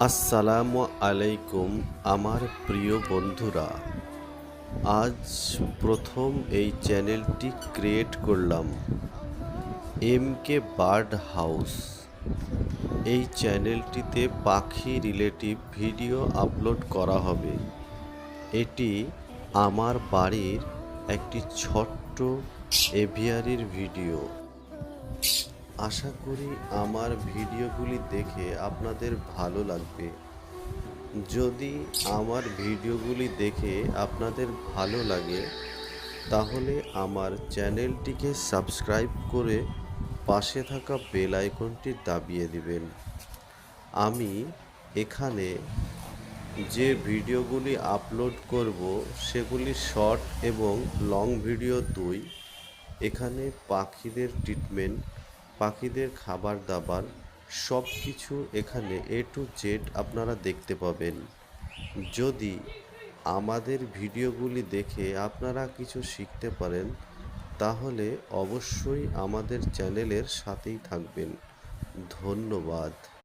আসসালামু আলাইকুম আমার প্রিয় বন্ধুরা। আজ প্রথম এই চ্যানেলটি ক্রিয়েট করলাম, এমকে বার্ড হাউস। এই চ্যানেলটিতে পাখি রিলেটিভ ভিডিও আপলোড করা হবে। এটি আমার বাড়ির একটি ছোট্ট এভিয়ারির ভিডিও। আশা করি আমার ভিডিওগুলি দেখে আপনাদের ভালো লাগবে। যদি আমার ভিডিওগুলি দেখে আপনাদের ভালো লাগে তাহলে আমার চ্যানেলটিকে সাবস্ক্রাইব করে পাশে থাকা বেল আইকনটি দাবিয়ে দিবেন। আমি এখানে যে ভিডিওগুলি আপলোড করব সেগুলি শর্ট এবং লং ভিডিও দুই। এখানে পাখিদের ট্রিটমেন্ট, পাখিদের খাবার দাবার সব কিছু এখানে A to Z আপনারা দেখতে পাবেন। যদি আমাদের ভিডিওগুলি দেখে আপনারা কিছু শিখতে পারেন তাহলে অবশ্যই আমাদের চ্যানেলের সাথেই থাকবেন। ধন্যবাদ।